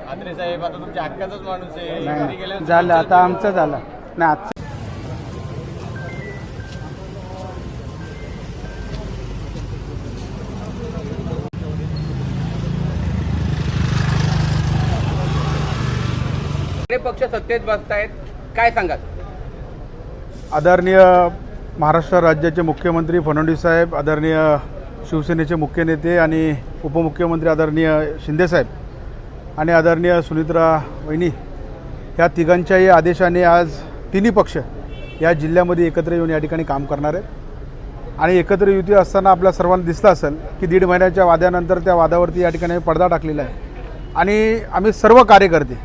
आत्रे साहेब आता तुमच्या हक्काचाच माणूस आहे. झालं आता आमचं झालं नाही आजचं. पक्ष सत्तेत बसतायत, काय सांगाल? आदरणीय महाराष्ट्र राज्याचे मुख्यमंत्री फडणवीस साहेब, आदरणीय शिवसेनेचे मुख्य नेते आणि उपमुख्यमंत्री आदरणीय शिंदेसाहेब आणि आदरणीय सुनित्रा वहिनी ह्या तिघांच्याही आदेशाने आज तिन्ही पक्ष या जिल्ह्यामध्ये एकत्र येऊन या ठिकाणी काम करणार आहेत. आणि एकत्र युती असताना आपल्या सर्वांना दिसलं असेल की 1.5 महिन्याच्या वादानंतर त्या वादावरती या ठिकाणी पडदा टाकलेला आहे. आणि आम्ही सर्व कार्यकर्ते,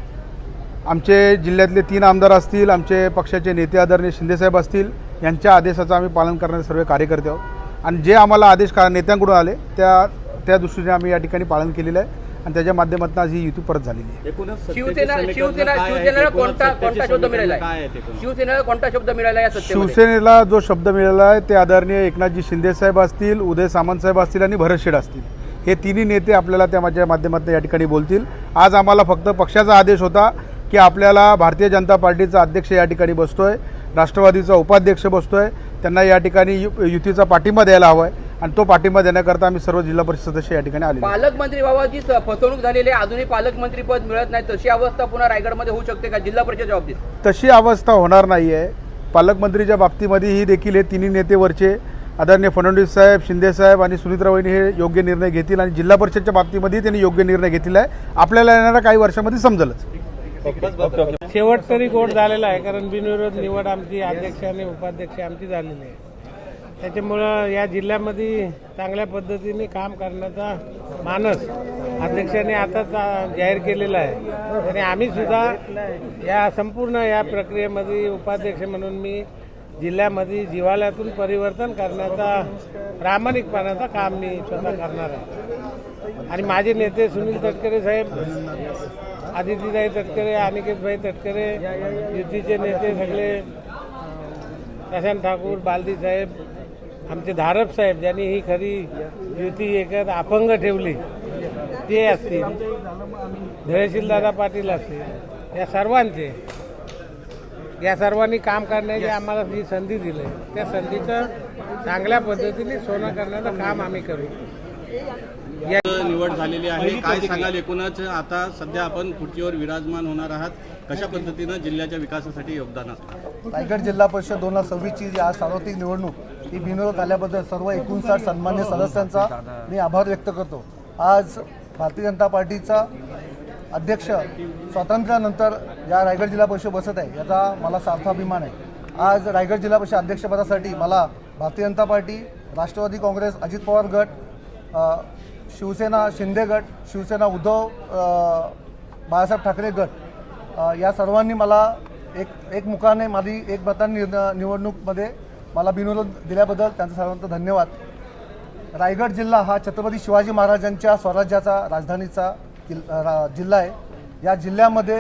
आमचे जिल्ह्यातले 3 आमदार असतील, आमचे पक्षाचे नेते आदरणीय शिंदेसाहेब असतील, यांच्या आदेशाचं आम्ही पालन करणारे सर्व कार्यकर्ते आहोत. आणि जे आम्हाला आदेश नेत्यांकडून आले त्या दृष्टीने आम्ही या ठिकाणी पालन केलेलं आहे आणि त्याच्या माध्यमातून आज ही युती परत झालेली आहे. शिवसेनेला कोणता शब्द मिळाला आहे? शिवसेनेला कोणता शब्द मिळाला या सत्तेमध्ये? शिवसेनेला जो शब्द मिळाला आहे ते आदरणीय एकनाथजी शिंदेसाहेब असतील, उदय सामंत साहेब असतील आणि भरत शेठ असतील, हे तिन्ही नेते आपल्याला त्या माझ्या माध्यमातून या ठिकाणी बोलतील. आज आम्हाला फक्त पक्षाचा आदेश होता की आपल्याला भारतीय जनता पार्टीचा अध्यक्ष या ठिकाणी बसतोय, राष्ट्रवादीचा उपाध्यक्ष बसतोय, त्यांना या ठिकाणी युतीचा पाठिंबा द्यायला हवा आहे आणि तो पाठिंबा देण्याकरता आम्ही सर्व जिल्हा परिषद सदस्य या ठिकाणी आले. पालकमंत्री बाबाची फसवणूक झालेली आहे, अजूनही पालकमंत्री पद मिळत नाही, तशी अवस्था पुन्हा रायगडमध्ये होऊ शकते का जिल्हा परिषदेच्या बाबतीत? तशी अवस्था होणार नाही आहे. पालकमंत्रीच्या बाबतीमध्येही देखील हे तिन्ही नेतेवरचे आदरणीय फडणवीस साहेब, शिंदे साहेब आणि सुनित्रा वहिनी हे योग्य निर्णय घेतील आणि जिल्हा परिषदच्या बाबतीमध्ये त्यांनी योग्य निर्णय घेतलेला आहे. आपल्याला येणाऱ्या काही वर्षामध्ये समजेलच. शेवट तरी गोड झालेला आहे, कारण बिनविरोध निवड आमची अध्यक्ष आणि उपाध्यक्ष आमची झालेली आहे. त्याच्यामुळं या जिल्ह्यामध्ये चांगल्या पद्धतीने काम करण्याचा मानस अध्यक्षांनी आताच जाहीर केलेला आहे. आणि आम्ही सुद्धा या संपूर्ण या प्रक्रियेमध्ये उपाध्यक्ष म्हणून मी जिल्ह्यामध्ये जिव्हाळ्यातून परिवर्तन करण्याचा, प्रामाणिकपणाचा काम मी स्वतः करणार आहे. आणि माझे नेते सुनील तटकरे साहेब, आदितीताई तटकरे, अनिकेतभाई तटकरे, युतीचे नेते सगळे, प्रशांत ठाकूर, बालदी साहेब, आमचे धारप साहेब ज्यांनी ही खरी युती एकत अपंग ठेवली ते असतील, धैर्यशीलदादा पाटील असतील, या सर्वांनी काम करण्याची आम्हाला जी संधी दिली त्या संधीचं चांगल्या पद्धतीने सोनं करण्याचं काम आम्ही करू. निवड झालेली आहे, काय सांगाल? एकूणच आता सध्या आपण खुर्चीवर विराजमान होणार आहात, कशा पद्धतीनं जिल्ह्याच्या विकासासाठी योगदान असतं? रायगड जिल्हा परिषद 2026ची जी आज सार्वत्रिक निवडणूक ही बिनविरोध आल्याबद्दल सर्व 59 सन्मान्य सदस्यांचा मी आभार व्यक्त करतो. आज भारतीय जनता पार्टीचा अध्यक्ष स्वातंत्र्यानंतर या रायगड जिल्हा परिषद बसत आहे याचा मला सार्थ अभिमान आहे. आज रायगड जिल्हा परिषद अध्यक्षपदासाठी मला भारतीय जनता पार्टी, राष्ट्रवादी काँग्रेस अजित पवार गट, शिवसेना शिंदे गट, शिवसेना उद्धव बाळासाहेब ठाकरे गट या सर्वांनी मला एक मुखाने माझी एक मतांनी निवडणूकमध्ये मला बिनविरोध दिल्याबद्दल त्यांचा सर्वांचा धन्यवाद. रायगड जिल्हा हा छत्रपती शिवाजी महाराजांच्या स्वराज्याचा राजधानीचा जिल्हा आहे. या जिल्ह्यामध्ये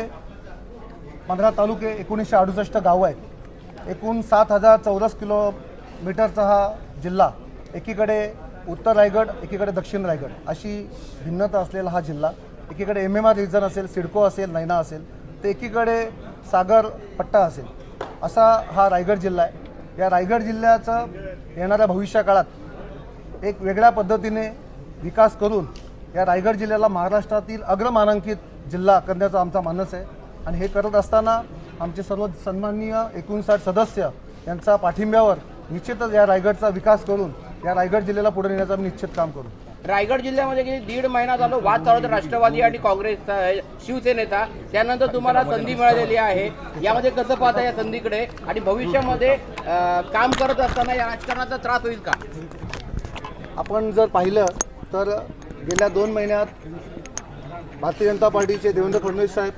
15 तालुके, 1968 गावं आहेत. एकूण 7,000 चौरस किलोमीटरचा हा जिल्हा, एकीकडे उत्तर रायगड, एकीकडे दक्षिण रायगड अशी भिन्नता असलेला हा जिल्हा, एकीकडे MMR रिजन असेल, सिडको असेल, नैना असेल, तर एकीकडे सागर पट्टा असेल, असा हा रायगड जिल्हा आहे. या रायगड जिल्ह्याचं येणाऱ्या भविष्यकाळात एक वेगळ्या पद्धतीने विकास करून या रायगड जिल्ह्याला महाराष्ट्रातील अग्रमानांकित जिल्हा करण्याचा आमचा मानस आहे. आणि हे करत असताना आमचे सर्व सन्माननीय 59 सदस्य यांचा पाठिंब्यावर निश्चितच या रायगडचा विकास करून या रायगड जिल्ह्याला पुढे नेण्याचं आम्ही निश्चित काम करू. रायगड जिल्ह्यामध्ये गेली 1.5 महिना झालो वाद चालू होता राष्ट्रवादी आणि काँग्रेसचा, शिवसेनेचा, त्यानंतर तुम्हाला संधी मिळालेली आहे. यामध्ये कसं पाहता या संधीकडे आणि भविष्यामध्ये काम करत असताना या राजकारणाचा त्रास होईल का? आपण जर पाहिलं तर गेल्या 2 महिन्यात भारतीय जनता पार्टीचे देवेंद्र फडणवीस साहेब,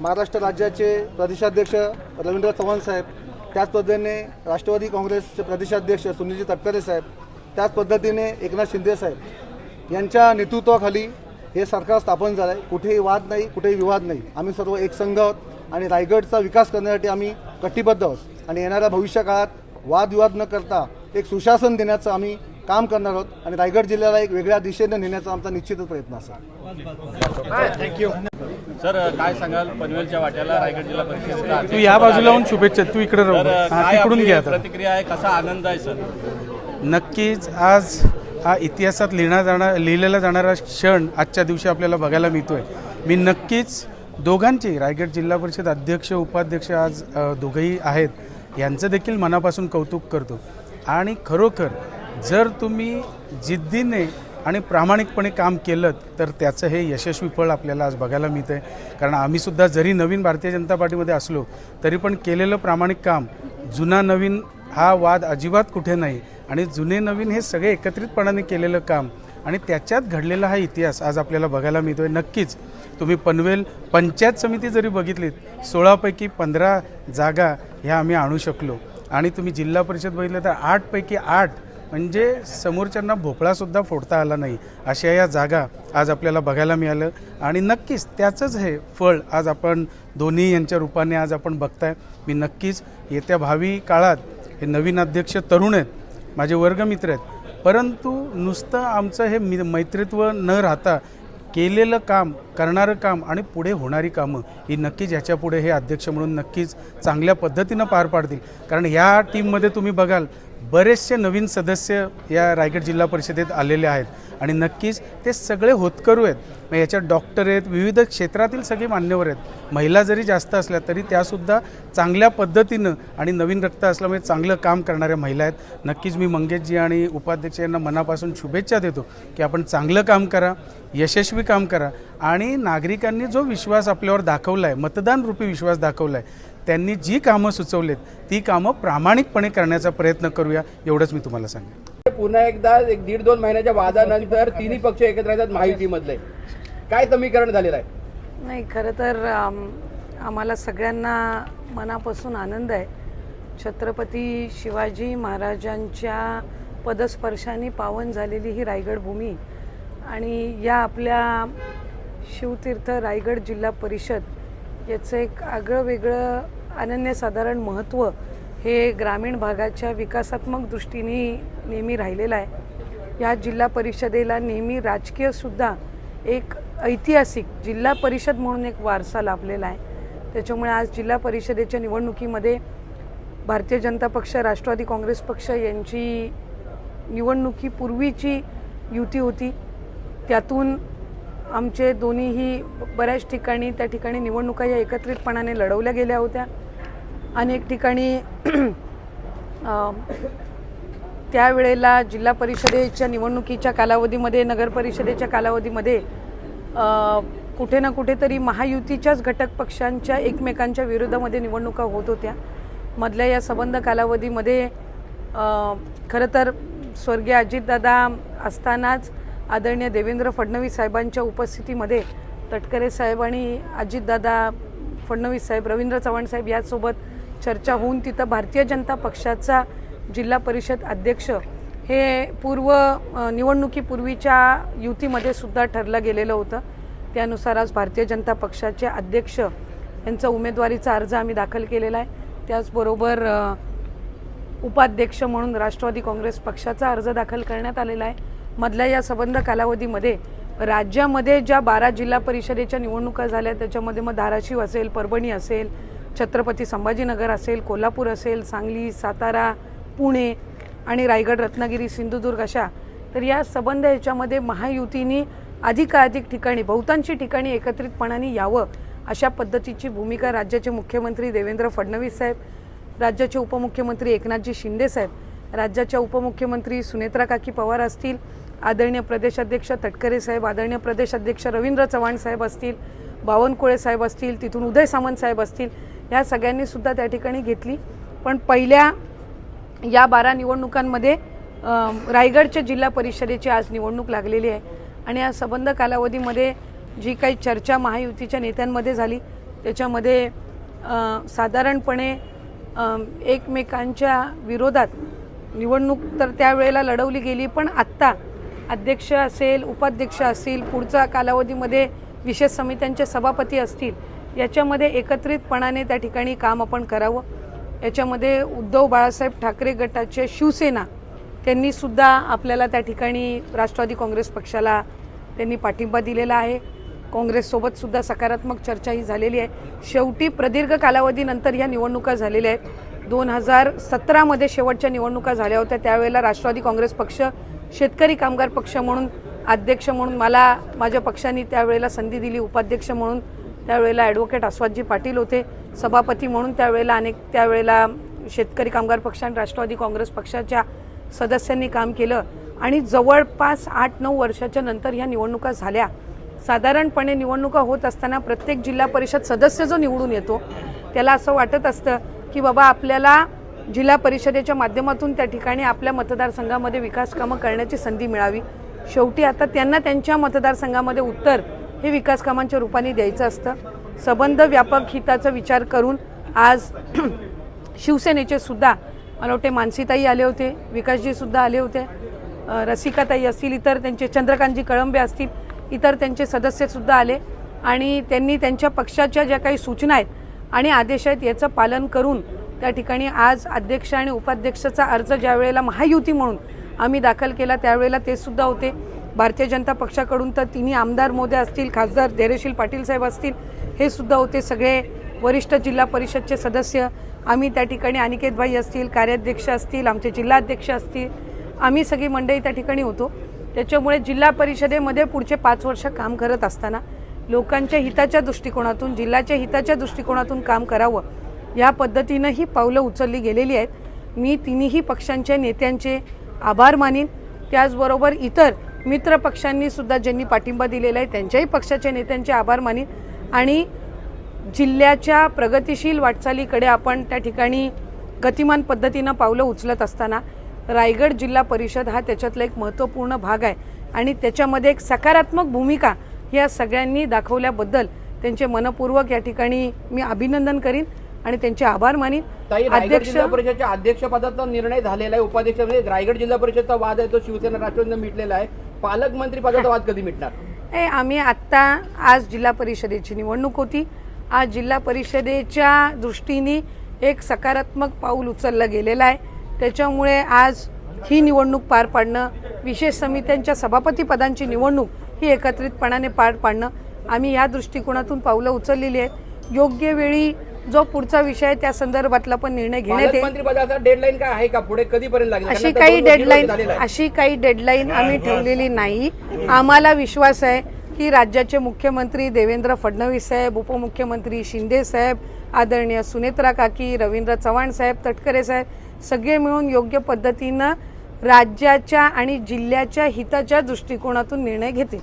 महाराष्ट्र राज्याचे प्रदेशाध्यक्ष रवींद्र चव्हाण साहेब, त्याच पद्धतीने राष्ट्रवादी काँग्रेसचे प्रदेशाध्यक्ष सुनीलजी तटकरे साहेब, त्याच पद्धतीने एकनाथ शिंदे साहेब यांच्या नेतृत्वाखाली हे सरकार स्थापन झालं आहे. कुठेही वाद नाही, कुठेही विवाद नाही. आम्ही सर्व एक संघ आहोत आणि रायगडचा विकास करण्यासाठी आम्ही कटिबद्ध आहोत आणि येणाऱ्या भविष्यकाळात वादविवाद न करता एक सुशासन देण्याचं आम्ही काम करणार आहोत आणि रायगड जिल्ह्याला एक वेगळ्या दिशेने नेण्याचा आमचा निश्चितच प्रयत्न असेल. थँक्यू. सर, काय सांगाल पनवेलच्या वाट्याला रायगड जिल्हा परिषदेचा तू या बाजूला होऊन शुभेच्छा, तू इकडे राहू, तर हा, काय तिकडून आपली घ्या आता. प्रतिक्रिया आहे, कसा आनंद आहे सर? नक्कीच आज हा इतिहासात लिहिलेला जाणारा क्षण आजच्या दिवशी आपल्याला बघायला मिळतोय. मी नक्कीच दोघांची, रायगड जिल्हा परिषद अध्यक्ष उपाध्यक्ष आज दोघंही आहेत, यांचं देखील मनापासून कौतुक करतो. आणि खरोखर जर तुम्ही जिद्दीने आणि प्रामाणिकपणे काम केलं तर त्याचं हे यशस्वी फळ आपल्याला आज बघायला मिळतं आहे. कारण आम्हीसुद्धा जरी नवीन भारतीय जनता पार्टीमध्ये असलो तरी पण केलेलं प्रामाणिक काम, जुना नवीन हा वाद अजिबात कुठे नाही आणि जुने नवीन हे सगळे एकत्रितपणाने केलेलं काम आणि त्याच्यात घडलेला हा इतिहास आज आपल्याला बघायला मिळतो आहे. नक्कीच तुम्ही पनवेल पंचायत समिती जरी बघितलीत, 16पैकी 15 जागा ह्या आम्ही आणू शकलो आणि तुम्ही जिल्हा परिषद बघितलं तर 8पैकी 8 म्हणजे समोरच्यांना भोपळासुद्धा फोडता आला नाही अशा या जागा आज आपल्याला बघायला मिळालं. आणि नक्कीच त्याचंच हे फळ आज आपण दोन्ही यांच्या रूपाने आज आपण बघताय. मी नक्कीच येत्या भावी काळात हे नवीन अध्यक्ष तरुण आहेत, माझे वर्गमित्र आहेत, परंतु नुसतं आमचं हे मैत्रित्व न राहता केलेलं काम, करणारं काम आणि पुढे होणारी कामं ही नक्कीच याच्यापुढे हे अध्यक्ष म्हणून नक्कीच चांगल्या पद्धतीनं पार पाडतील. कारण या टीममध्ये तुम्ही बघाल बरेचसे नवीन सदस्य या रायगड जिल्हा परिषदेत आलेले आहेत आणि नक्कीच ते सगळे होतकरू आहेत. मग याच्यात डॉक्टर आहेत, विविध क्षेत्रातील सगळे मान्यवर आहेत. महिला जरी जास्त असल्या तरी त्यासुद्धा चांगल्या पद्धतीनं आणि नवीन रक्त असल्यामुळे चांगलं काम करणाऱ्या महिला आहेत. नक्कीच मी मंगेशजी आणि उपाध्यक्ष यांना मनापासून शुभेच्छा देतो की आपण चांगलं काम करा, यशस्वी काम करा आणि नागरिकांनी जो विश्वास आपल्यावर दाखवला आहे, मतदानरूपी विश्वास दाखवला आहे, त्यांनी जी कामं सुचवलेत ती कामं प्रामाणिकपणे करण्याचा प्रयत्न करूया, एवढंच मी तुम्हाला सांगेन. पुन्हा एकदा 1.5-2 महिन्याच्या वादानंतर तिन्ही पक्ष एकत्र येतात महायुतीमधले, काय समीकरण झालेलं आहे? नाही, खरं तर आम्हाला सगळ्यांना मनापासून आनंद आहे. छत्रपती शिवाजी महाराजांच्या पदस्पर्शाने पावन झालेली ही रायगड भूमी आणि या आपल्या शिवतीर्थ रायगड जिल्हा परिषद याचं एक आगळं वेगळं अनन्यसाधारण महत्त्व हे ग्रामीण भागाच्या विकासात्मक दृष्टीने नेहमी राहिलेलं आहे. या जिल्हा परिषदेला नेहमी राजकीयसुद्धा एक ऐतिहासिक जिल्हा परिषद म्हणून एक वारसा लाभलेला आहे. त्याच्यामुळे आज जिल्हा परिषदेच्या निवडणुकीमध्ये भारतीय जनता पक्ष, राष्ट्रवादी काँग्रेस पक्ष यांची निवडणुकीपूर्वीची युती होती. त्यातून आमचे दोन्हीही बऱ्याच ठिकाणी त्या ठिकाणी निवडणुका या एकत्रितपणाने लढवल्या गेल्या होत्या. अनेक ठिकाणी त्यावेळेला जिल्हा परिषदेच्या निवडणुकीच्या कालावधीमध्ये, नगर परिषदेच्या कालावधीमध्ये कुठे ना कुठेतरी महायुतीच्याच घटक पक्षांच्या एकमेकांच्या विरोधामध्ये निवडणुका होत होत्या. मधल्या या संबंध कालावधीमध्ये खरं तर स्वर्गीय अजितदादा असतानाच आदरणीय देवेंद्र फडणवीस साहेबांच्या उपस्थितीमध्ये तटकरे साहेब आणि अजितदादा फडणवीस साहेब, रवींद्र चव्हाण साहेब यासोबत चर्चा होऊन तिथं भारतीय जनता पक्षाचा जिल्हा परिषद अध्यक्ष हे निवडणुकीपूर्वीच्या युतीमध्ये सुद्धा ठरलं गेलेलं होतं. त्यानुसार आज भारतीय जनता पक्षाचे अध्यक्ष यांचा उमेदवारीचा अर्ज आम्ही दाखल केलेला आहे. त्याचबरोबर उपाध्यक्ष म्हणून राष्ट्रवादी काँग्रेस पक्षाचा अर्ज दाखल करण्यात आलेला आहे. मधल्या या संबंध कालावधीमध्ये राज्यामध्ये ज्या 12 जिल्हा परिषदेच्या निवडणुका झाल्या त्याच्यामध्ये मग धाराशिव असेल, परभणी असेल, छत्रपती संभाजीनगर असेल, कोल्हापूर असेल, सांगली, सातारा, पुणे आणि रायगड, रत्नागिरी, सिंधुदुर्ग अशा, तर या संबंध याच्यामध्ये महायुतीने अधिकाधिक ठिकाणी, बहुतांशी ठिकाणी एकत्रितपणाने यावं अशा पद्धतीची भूमिका राज्याचे मुख्यमंत्री देवेंद्र फडणवीस साहेब, राज्याचे उपमुख्यमंत्री एकनाथजी शिंदे साहेब, राज्याच्या उपमुख्यमंत्री सुनेत्रा काकी पवार असतील, आदरणीय प्रदेशाध्यक्ष तटकरे साहेब, आदरणीय प्रदेशाध्यक्ष रवींद्र चव्हाण साहेब असतील, बावनकुळे साहेब असतील, तिथून उदय सामंत साहेब असतील, या सगळ्यांनी सुद्धा त्या ठिकाणी घेतली. पण पहिल्या या 12 निवडणुकांमध्ये रायगडच्या जिल्हा परिषदेची आज निवडणूक लागलेली आहे आणि या संबंध कालावधीमध्ये जी काही चर्चा महायुतीच्या नेत्यांमध्ये झाली त्याच्यामध्ये साधारणपणे एकमेकांच्या विरोधात निवडणूक तर त्यावेळेला लढवली गेली, पण आत्ता अध्यक्ष असेल, उपाध्यक्ष असतील, पुढच्या कालावधीमध्ये विशेष समित्यांचे सभापती असतील, याच्यामध्ये एकत्रितपणाने त्या ठिकाणी काम आपण करावं. याच्यामध्ये उद्धव बाळासाहेब ठाकरे गटाचे शिवसेना त्यांनी सुद्धा आपल्याला त्या ठिकाणी राष्ट्रवादी काँग्रेस पक्षाला त्यांनी पाठिंबा दिलेला आहे. काँग्रेससोबत सुद्धा सकारात्मक चर्चा ही झालेली आहे. शेवटी प्रदीर्घ कालावधीनंतर ह्या निवडणुका झालेल्या आहेत. 2017मध्ये शेवटच्या निवडणुका झाल्या होत्या. त्यावेळेला राष्ट्रवादी काँग्रेस पक्ष शेतकरी कामगार पक्ष म्हणून अध्यक्ष म्हणून मला माझ्या पक्षाने त्यावेळेला संधी दिली. उपाध्यक्ष म्हणून त्यावेळेला ॲडव्होकेट अस्वादजी पाटील होते. सभापती म्हणून त्यावेळेला शेतकरी कामगार पक्ष आणि राष्ट्रवादी काँग्रेस पक्षाच्या सदस्यांनी काम केलं आणि जवळपास 8-9 वर्षाच्या नंतर ह्या निवडणुका झाल्या. साधारणपणे निवडणुका होत असताना प्रत्येक जिल्हा परिषद सदस्य जो निवडून येतो त्याला असं वाटत असतं की बाबा आपल्याला जिल्हा परिषदेच्या माध्यमातून त्या ठिकाणी आपल्या मतदारसंघामध्ये विकास कामं करण्याची संधी मिळावी. शेवटी आता त्यांना त्यांच्या मतदारसंघामध्ये उत्तर हे विकास कामांच्या रूपाने द्यायचं असतं. संबंध व्यापक हिताचा विचार करून आज शिवसेनेचे सुद्धा मला वाटते मानसीताई आले होते, विकासजी सुद्धा आले होते, रसिकाताई असतील, इतर त्यांचे चंद्रकांतजी कळंबे असतील, इतर त्यांचे सदस्य सुद्धा आले आणि त्यांनी त्यांच्या पक्षाच्या ज्या काही सूचना आहेत आणि आदेश आहेत याचं पालन करून त्या ठिकाणी आज अध्यक्ष आणि उपाध्यक्षाचा अर्ज ज्या वेळेला महायुती म्हणून आम्ही दाखल केला त्यावेळेला ते सुद्धा होते. भारतीय जनता पक्षाकडून तर तिन्ही आमदार महोदय असतील, खासदार धैर्यशील पाटील साहेब असतील, हे सुद्धा होते. सगळे वरिष्ठ जिल्हा परिषदचे सदस्य आम्ही त्या ठिकाणी अनिकेतभाई असतील, कार्याध्यक्ष असतील, आमचे जिल्हाध्यक्ष असतील, आम्ही सगळी मंडळी त्या ठिकाणी होतो. त्याच्यामुळे जिल्हा परिषदेमध्ये पुढचे 5 वर्ष काम करत असताना लोकांच्या हिताच्या दृष्टिकोनातून, जिल्ह्याच्या हिताच्या दृष्टिकोनातून काम करावं या पद्धतीनं ही पावलं उचलली गेलेली आहेत. मी तिन्ही पक्षांच्या नेत्यांचे आभार मानीन. त्याचबरोबर इतर मित्र पक्षांनी सुद्धा ज्यांनी पाठिंबा दिलेला आहे त्यांच्याही पक्षाच्या नेत्यांचे आभार मानीन आणि जिल्ह्याच्या प्रगतिशील वाटचालीकडे आपण त्या ठिकाणी गतिमान पद्धतीनं पावलं उचलत असताना रायगड जिल्हा परिषद हा त्याच्यातला एक महत्त्वपूर्ण भाग आहे आणि त्याच्यामध्ये एक सकारात्मक भूमिका या सगळ्यांनी दाखवल्याबद्दल त्यांचे मनपूर्वक या ठिकाणी मी अभिनंदन करीन आणि त्यांचे आभार मानीन. रायगड जिल्हा परिषदच्या अध्यक्षपदाचा निर्णय झालेला आहे. उपाध्यक्ष म्हणजे रायगड जिल्हा परिषदचा वाद आहे तो शिवसेना राष्ट्रवादीने मिटलेला आहे. पालकमंत्री पदाचा वाद कधी मिटणार? आम्ही आत्ता आज जिल्हा परिषदेची निवडणूक होती. आज जिल्हा परिषदेच्या दृष्टीने एक सकारात्मक पाऊल उचललं गेलेलं आहे. त्याच्यामुळे आज ही निवडणूक पार पाडणं, विशेष समित्यांच्या सभापती पदांची निवडणूक ही एकत्रितपणाने पार पाडणं, आम्ही या दृष्टिकोनातून पावलं उचललेली आहेत. योग्य वेळी जो पुढचा विषय त्या संदर्भातला पण निर्णय घेण्यात येईल. मंत्रिपदाचा डेडलाईन काय आहे का? पुढे कधीपर्यंत लागेल? अशी काही डेडलाईन आम्ही ठेवलेली नाही. आम्हाला विश्वास आहे की राज्याचे मुख्यमंत्री देवेंद्र फडणवीस साहेब, उपमुख्यमंत्री शिंदे साहेब, आदरणीय सुनेत्रा काकी, रवींद्र चव्हाण साहेब, तटकरे साहेब सगळे मिळून योग्य पद्धतीनं राज्याच्या आणि जिल्ह्याच्या हिताच्या दृष्टिकोनातून निर्णय घेतील.